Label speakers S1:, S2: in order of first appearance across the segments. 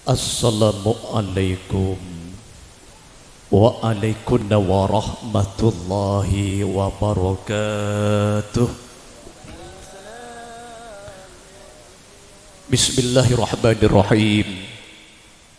S1: Assalamualaikum waalaikumsalam warahmatullahi wabarakatuh. Bismillahirrahmanirrahim.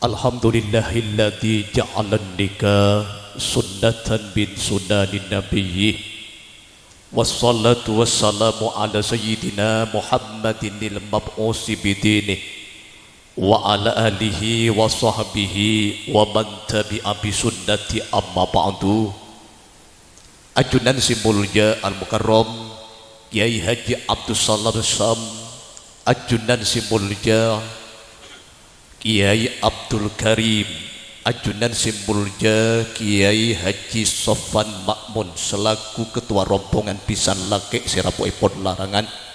S1: Alhamdulillahilladzi ja'ala nikah sunnatan bin sunanin nabiyyi. Wassalatu wassalamu ala sayyidina Muhammadinil mab'usi bidinih wa ala alihi wa sahbihi wa man tabi'a bi sunnati amma ba'du. Ajunan si mulya al-mukarram Kiai Haji Abdul Salam Sam, ajunan si mulya Kiai Abdul Karim, ajunan si mulya Kiai Haji Sofan Makmun selaku ketua rombongan pisan laki sirapu ipon larangan.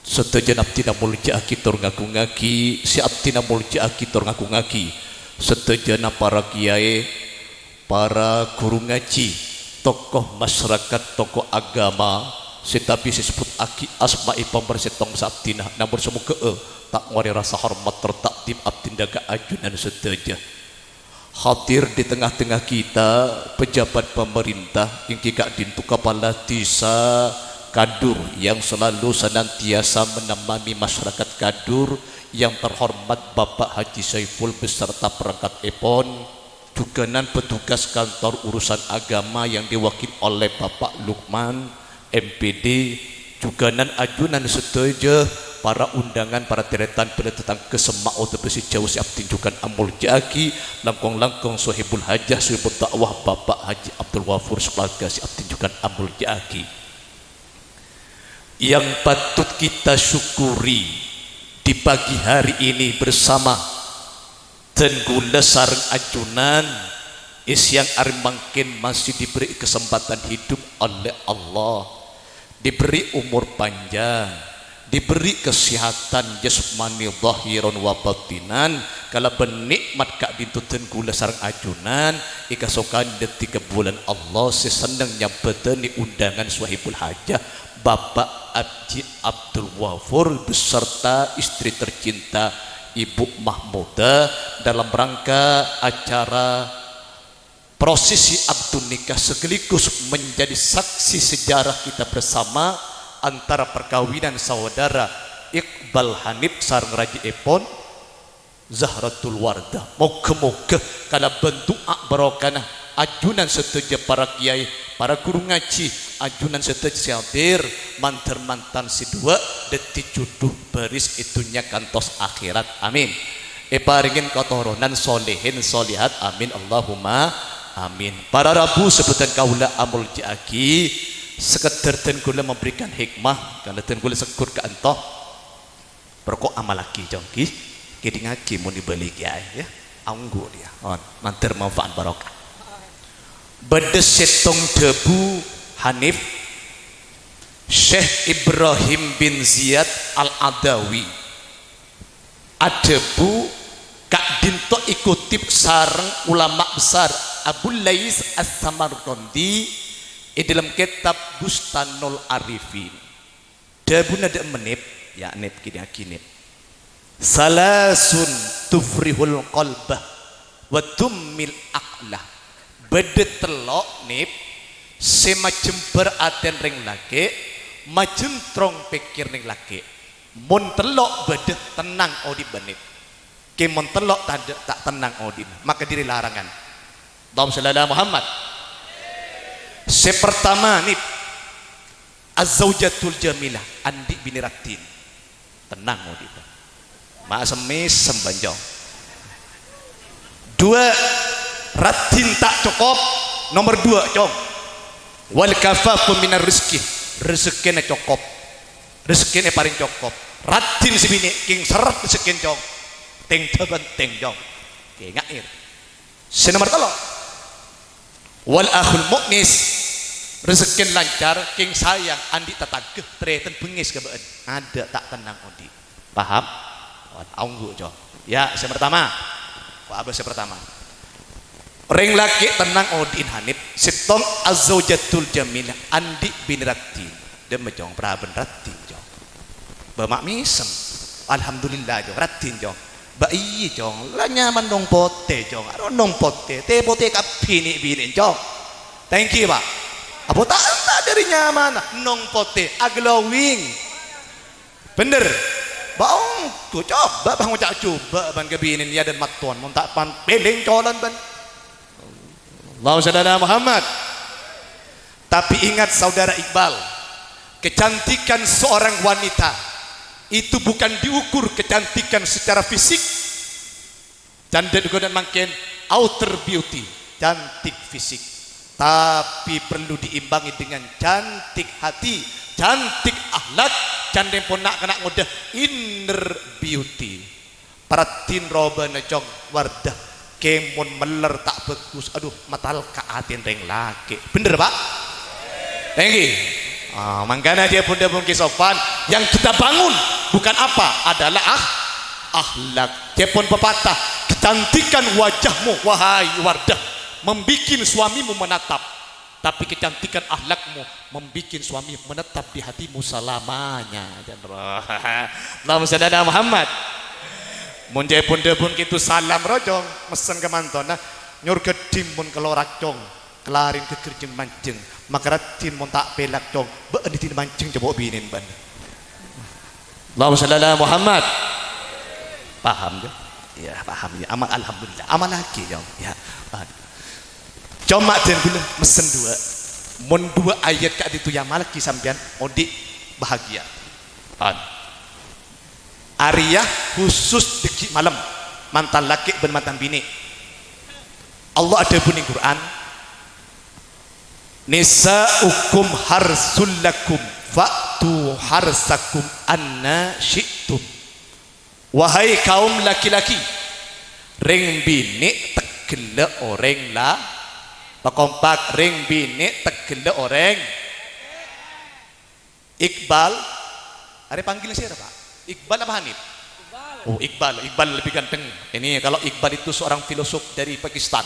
S1: Setejan abdina mulja akitor ngaku-ngaki, si abdina mulja akitor ngaku-ngaki. Setejan para kiai, para guru ngaji, tokoh masyarakat, tokoh agama, setapi disebut aki asma'i pembersetong sabdina. Namun semoga tak ngori rasa hormat tertaktib abdin daga ajunan seteja. Hadir di tengah-tengah kita pejabat pemerintah yang kikak dintu kepala desa Kadur yang selalu senantiasa menemani masyarakat Kadur, yang terhormat Bapak Haji Saiful beserta perangkat epon, juga petugas kantor urusan agama yang diwakili oleh Bapak Lukman MPD, juga ajunan setuju para undangan, para deretan penetatan kesemak atau besi jauh siap tinjukan amul jaki langkong-langkong sohibul hajah sohibul dakwah Bapak Haji Abdul Wafur sekeluarga siap tinjukan amul jaki. Yang patut kita syukuri di pagi hari ini bersama Tenggula Sareng Ajunan yang mungkin masih diberi kesempatan hidup oleh Allah, diberi umur panjang, diberi kesehatan jasmani zahiran wa batinan. Kalau benikmat kak bintu Tenggula Sareng Ajunan ikasokan detik bulan Allah sesenangnya beteni undangan swahibul hajah Bapak Haji Abdul Wafur beserta istri tercinta Ibu Mahmuda dalam rangka acara prosesi akad nikah sekaligus menjadi saksi sejarah kita bersama antara perkawinan saudara Iqbal Hanif sareng Raji Epon Zahratul Wardah. Moga-moga kalau bentuk barokah ajunan setuju para kiai, para guru ngaji, ajunan setuju siadir mantan si dua detik jodoh baris itunya kantos akhirat, amin. Paringin kotoronan solehin solihat, amin Allahumma amin. Para rabu sebutan kaula amul jaki sekedar Tenggula memberikan hikmah karena Tenggula sekur ke antoh perkok amal lagi jongki kini ngaki mau dibeli kiai ya anggu dia mantar manfaat barokah. Bedes setong debu Hanif Syekh Ibrahim bin Ziyad Al-Adawi adebu kak dinto ikutip sareng ulama besar Abu Lais As-Samarqandi dalam kitab Bustanul Arifin. Debu nada menip ya nip kini salasun tufrihul qalbah wa tummil aqlah. Bedet telok nip semacam beraten ring laki macam trong pikir ring laki mun telok bedet tenang odi benit ke mun telok tak tenang odi maka diri larangan. Allahumma shalli ala Muhammad. Sepertama nip az-zaujatul jamilah andi biniratin tenang odi mak semis sembanjong. Dua ratin tak cukup. Nomor dua cong wal kafafu minar rizki rezekine cukup, rezekine paling cukup. Ratin sebini king seret rezekin cong ting teban ting cong ke ngair. Senomor telo wal akhul muknis rezekin lancar king sayang andi tatageh treten bengis kebeen ada tak tenang odi paham anggu cong ya. Yang pertama apa yang pertama ring laki tenang odin Hanif sitong azaujatul jamilah andi bin ratin dem jong praben ratin jong bamak misem alhamdulillah jong ratin jong
S2: ba iya jong lah nyaman dong pote jong aro nong pote te pote ka bini jong thank you pak apa tak dari nyaman nong pote glowing bener baong tuh coba bang ucap coba ban kebinin ya dan matuan mau tak pan peling colan ban Allahumma shalli ala Muhammad. Tapi ingat saudara Iqbal, kecantikan seorang wanita itu bukan diukur kecantikan secara fisik dan juga makin outer beauty, cantik fisik, tapi perlu diimbangi dengan cantik hati, cantik akhlak, candeng pun nak kena ngodah inner beauty. Paratin roba najong wardah kemon meler tak bagus, aduh matal kaatin reng laki, bener pak? Thank you. Makanya dia bunda mungkin sopan yang kita bangun bukan apa adalah akhlak. Dia pun pepatah, kecantikan wajahmu wahai wardah membikin suamimu menatap, tapi kecantikan akhlakmu membikin suami menetap di hatimu selamanya. Allahumma shalli ala Muhammad. Mun jaya bunda pun kitu salam rojong mesen ke mantona nyur kedim mun kelorak jong kelarin kekerjeng mancing makaratin mun tak pelak jong beun ditin mancing coba binin ban. Allahumma shalli ala Muhammad. Paham jo? Ya paham ya. Amal alhamdulillah. Amal lagi jong. Ya. Cuma den gula mesen dua. Mun dua ayat kak ditu yang malaki sampean odik bahagia. Ariyah khusus deki malam mantan laki dan mantan bini. Allah ada bunyi Quran, nisaukum harsul lakum fa'tu harsakum anna syi'tum. Wahai kaum laki-laki, ring bini tegele orang lah pakompak, ring bini tegele orang. Iqbal ada panggil siapa pak? Iqbal apa Hanif? Oh Iqbal lebih ganteng. Ini kalau Iqbal itu seorang filosof dari Pakistan.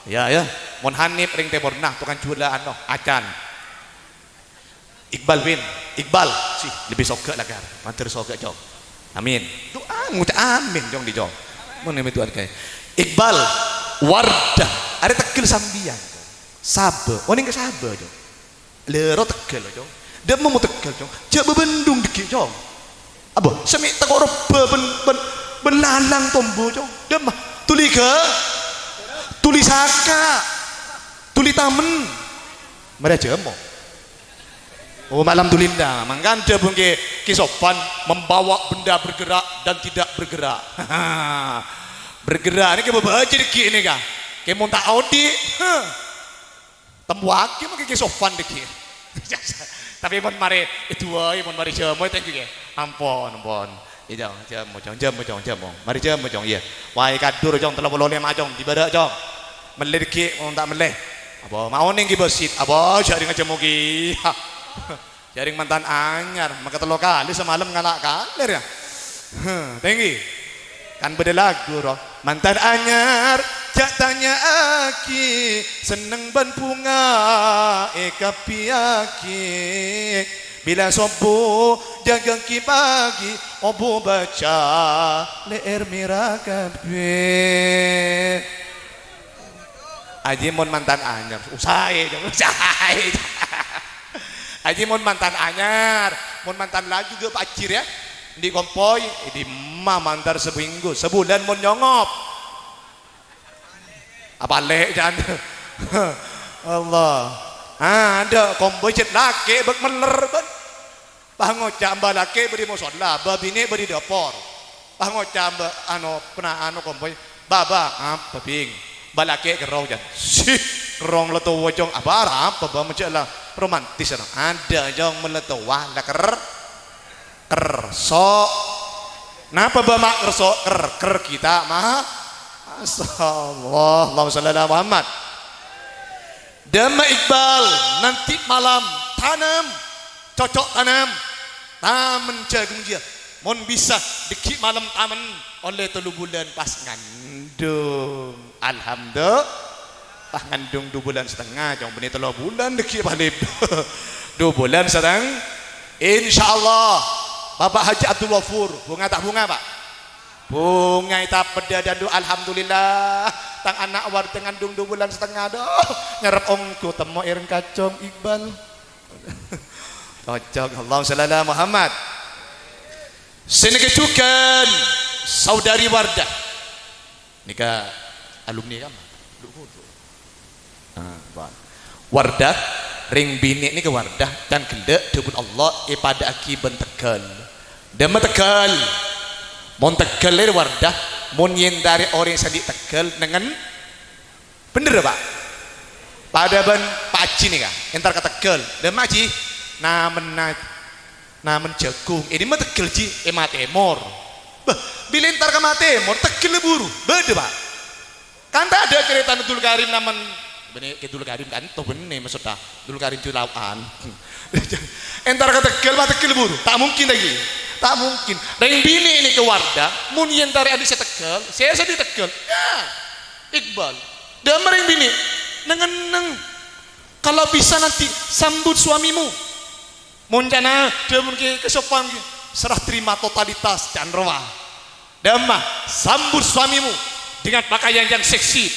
S2: Ya ya. Mon Hanif ring tebor nah tukang jula ano acan. Iqbal sih lebih soga lah kan. Mantir soga jong. Amin. Doa ngucap amin jong di jong. Mon itu ada kayak Iqbal Wardah. Ada tegel sambian. Sabe. Oh ini ke sabe jong. Lero tegel jong. Dia mau tegel jong. Coba bendung dikit jong. Apa? Semik tak orang belalang tombo jong. Dia mah tuli ke, tuli saka, tuli tamen. Mereka jemo. Oh malam tulinda. Mangkan dia pun ke kisopan membawa benda bergerak dan tidak bergerak. Bergerak ini ke baca deki ini kah? Ke montak audi. Tembuaki mungkin kisopan deki. Tapi mon mari itu mon mari jemo itu juga. Ampun. Iya jong. Mari jemo jong iya. Wahai kadur jong telah boleh majong di badak jong. Melih deki mon tak melih. Apa mau ning ki besit. Apa jaring aja mugi. Jaring mantan anyar, maka telo kali semalam nganak kalir ya. Tinggi. Kan beda lagu roh. Mantan anyar jak tanya aki seneng ban bunga eka piaki bila sobo jaga ki pagi obo baca leer mira kabeh. Aji mon mantan anyar usai Aji mon mantan anyar mon mantan lagi juga pacir ya di kompoi di mantar seminggu sebulan mon nyongop apa lek jangan Allah ada kompoi cet laki bek meler ben pangocam ba laki beri musola babine beri dapur pangocam ba ano pernah ano kompoi baba apa ping balake kerong jan sih kerong leto wajong apa ba macam romantis ada jong meletowa la kerso napa ba mak kerso ker kita mah Allahumma shalli ala Muhammad. Dama Iqbal nanti malam tanam cocok tanam tamen jagung dia mon bisa deki malam tamen oleh 3 bulan pas ngandung alhamdulillah pas ngandung 2 bulan setengah jong benih 3 bulan deki balik 2 bulan sedang insyaallah Bapak Haji Abdul Wafur bunga tak bunga Pak bunga ita peda dandu alhamdulillah tang anak war dengan dung 2 bulan setengah doh nyerap ongku temo ireng kacong Iqbal cocok Allahumma shalli ala Muhammad. Sini kecukan saudari Wardah nikah alumni kan Wardah ring bini ni ke Wardah dan kelak debut Allah pada akiban Tegal dan Tegal mon Tegal le Wardah mon yen dari orang sadik Tegal dengan bener Pak pada ban Pak Haji ni kah entar ke Tegal dan Haji namen jagung ini mah Tegal ji emat emor bila entar ke Matemor Tegal buru beda Pak kan tak ada cerita Dul Karim namen benih ke Dul Karim kan tuh benih maksudnya Dul Karim Culawan entar ke Tegal mah Tegal buru tak mungkin lagi tak mungkin ring bini ini ke Wardah mun yen tari adik saya Tegal saya di Tegal ya Iqbal dan ring bini neng kalau bisa nanti sambut suamimu mun jana dia mungkin kesopan serah terima totalitas dan roa dan mah sambut suamimu dengan pakaian yang seksi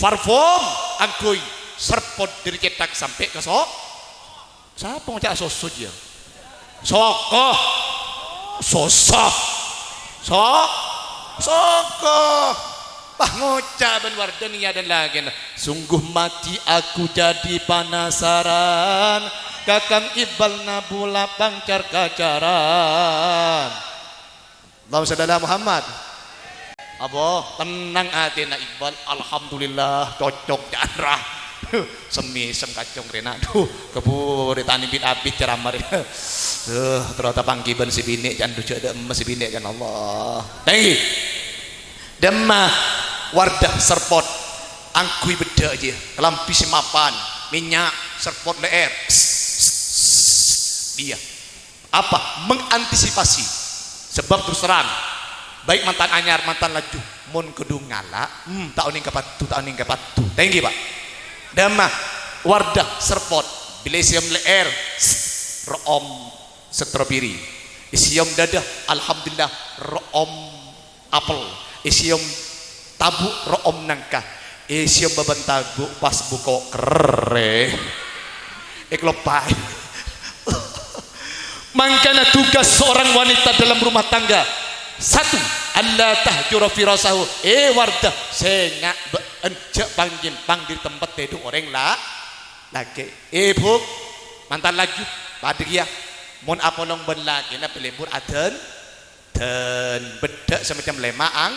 S2: parfum angkui serpot dari cetak sampai ke siapa ngocak sosok dia soko sosok soko bah ngocak ben Wardania dan lagi sungguh mati aku jadi penasaran Kakang Iqbal nabula pangcar kacaran Allahumma shalli ala Muhammad. Abo tenang hati nak Iqbal alhamdulillah cocok jarah semisem kacung rena duh kebur tani bin abid ceramah ternyata panggiban si bini jangan ducuk dem si bini kan Allah tinggi demah Wardah serpot angkui beda aja kelampi semapan minyak serpot leer dia apa mengantisipasi sebab terus terang baik mantan anyar mantan laju mun kudu ngala tahun yang kepatu tinggi Pak damah Wardah serpot bila siam leer room stroberi isiam dadah alhamdulillah room apel isiam tabuk room nangka isiam baban tabuk pas buko kere eklopai mangkana tugas seorang wanita dalam rumah tangga satu Allah tahjura firasahu Wardah sengak bencak panggimpang di tempat tidur orang lagi ibu mantan laju pada dia mon apolong ben lagi na pelebur aden dan bedak semacam lemaang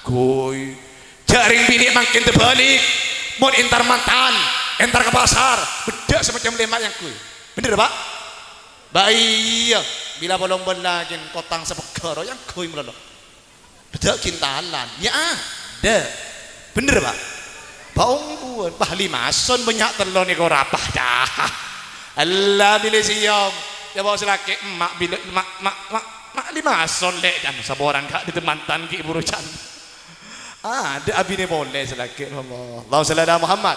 S2: goy jaring bini makin terbalik mon entar mantan entar ke pasar bedak semacam lemak yang kuy bener Pak bayi bila bolong ben lagi kotang sepegaro yang kuy melolok bedak kintalan ya ada bener Pak baungguan bah 5 son banyak telur ni kau rapah dah Allah bila siam ya bawa selaki mak bila mak 5 son lek dan saboran kak di mantan ki burucan ada abi ni boleh selaki Allah shalli ala Muhammad.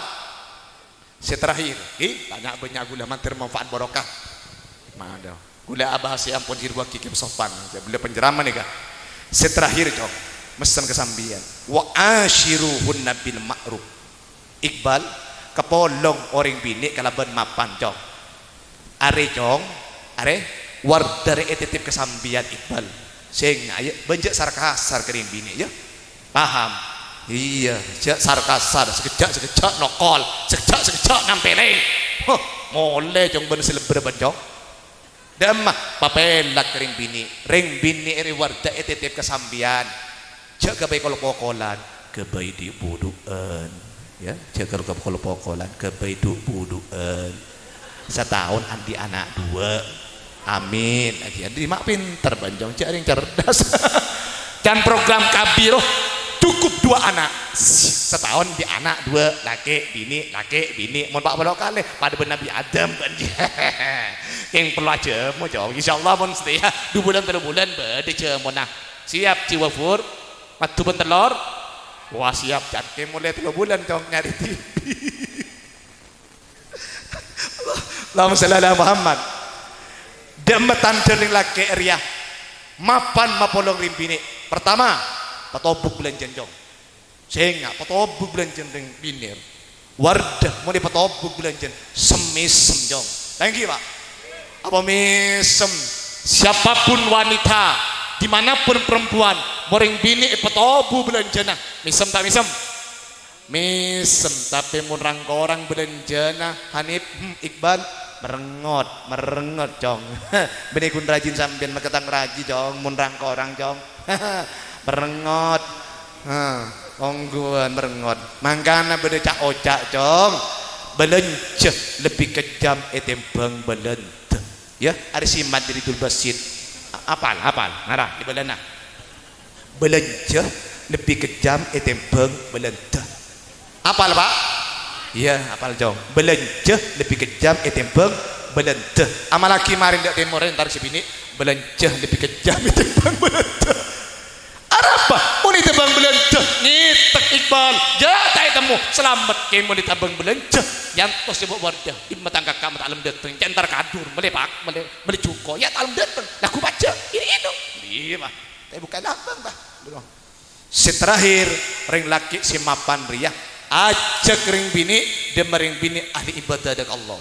S2: Seterakhir banyak gula mantir manfaat barokah mana gula abah si ampun hirwa kiki sopan bila penjeraman ni kak seterakhir cok mesen kesambian wa ashiruhunna bil ma'ruf Iqbal kepolong orang bini kalaban mapan cong are cong are Wardah etitip kesambian Iqbal sing ayo benjek sarkasar kering bini ya paham iya jak sarkasar sekejap nokol sekejap nampeleng mole cong ben seleber bencong damah papelak kering bini ring bini eri Wardah etitip kesambian jak kebaik kol-kolan kebaik di buduan ya jaga kalau pokolan kebaidu buduan setahun andi anak 2 amin aja di mak pinter banjong jaring cerdas dan program kabiroh cukup 2 anak setahun di anak 2 laki bini mohon pak belok kali pada Nabi Adam yang perlu aja mau jawab insyaallah mohon setia 2 bulan 3 bulan berde monah siap jiwa fur matu bentelor wah siap cantik mulai 3 bulan cong nyari TV Allahumma shalli ala Muhammad. Demetan dening laki ria mapan mapolong rimpini pertama patobuk belanjan jong. Sehingga patobuk belanjan ring binir. Wardah mau patobuk belanjan semisem jong. Thank you Pak. Apa misem? Siapapun wanita, dimanapun perempuan, moring bini patobu belanjana. Misem tak misem? Misem, tapi mun orang belanjana Hanif Iqbal merengot jong. Bini kun rajin sambil maketang raji jong, mun orang jong. Merengot. Ongguan merengot. Mangkana bede cak ocak jong. Belanja lebih kejam etembang belente. Ya, ada simat dari Dul Basit. Apal, ngarah di belana. Belanja lebih kejam etembang belente. Apal Pak? Iya, apal jong. Belanja lebih kejam etembang belente. Amalaki marin dak temoren tar si bini. Belanja lebih kejam etembang belente. Arapa? Muni tebang belanja. Ngitek Iqbal. Ja tak temu. Selamat ke muni tebang belanja. Yantos sebut wardah. Di matang kakak mata alam dateng. Jantar kadur. Melepak. Melecuko. Ya alam dateng. Laku baca. Ini. Iya Pak. Tapi bukan abang Pak. Seterakhir ring laki si mapan ria. Ajak ring bini. Dia mering bini ahli ibadah dan Allah.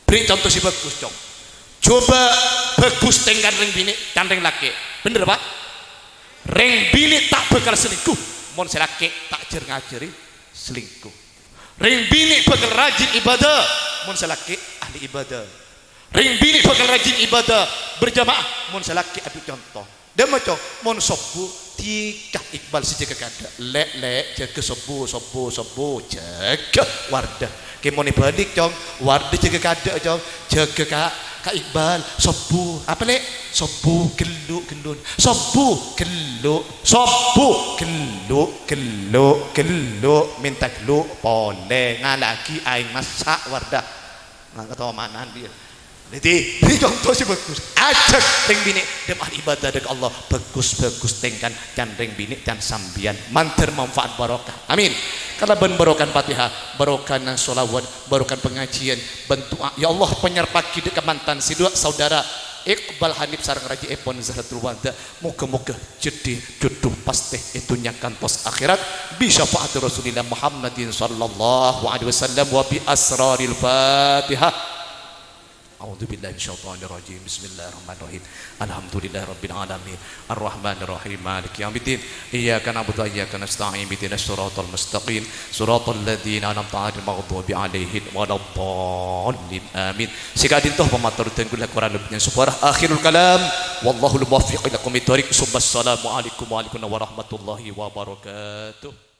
S2: Beri contoh si bagus dong. Coba bagus tengkan ring bini dan ring laki. Bener Pak? Ring bini tak bakal selingkuh. Mon selaki tak ngajari selingkuh. Ring bini bakal rajin ibadah. Mon selaki ahli ibadah. Ring bini bakal rajin ibadah berjamaah. Mon selaki adu contoh. Dan macam mon sobu tiga Iqbal saja kagak. Lek jaga sobu jaga wardah. Kemoni balik jong wardah jaga kada jong jaga Kak Iqbal sobu apa lek sobu geluk gendun sobu geluk minta geluk boleh ngalagi aing masak wardah nggak tahu mana dia. Jadi contoh sih bagus. Ajak ring bini dem ahli ibadah dengan Allah bagus tengkan dan ring bini dan sambian manter manfaat barokah. Amin. Kalau ben barokan Fatihah, barokan solawat, barokan pengajian, bentuk ya Allah penyerpa kita ke mantan si dua saudara Iqbal Hanif sareng Raji Epon Zahratul Wada. Moga-moga jadi jodoh pasti itu nyakantos akhirat bi syafaat Rasulullah Muhammadin sallallahu alaihi wasallam wa bi asraril Fatihah. A'udzu billahi minasyaitonir rajim. Bismillahirrahmanirrahim. Alhamdulillahirabbil alamin. Arrahmanir rahim. Maliki yaumiddin. Iyyaka na'budu wa iyyaka nasta'in. Ihdinas siratal mustaqim. Siratal ladzina an'amta 'alaihim maghdubi 'alaihim waladdallin. Amin. Sikadin toh pematur tenggul Quran lebihnya suara akhirul kalam. Wallahul muwaffiq ila aqwamit thoriq. Assalamualaikum warahmatullahi wabarakatuh.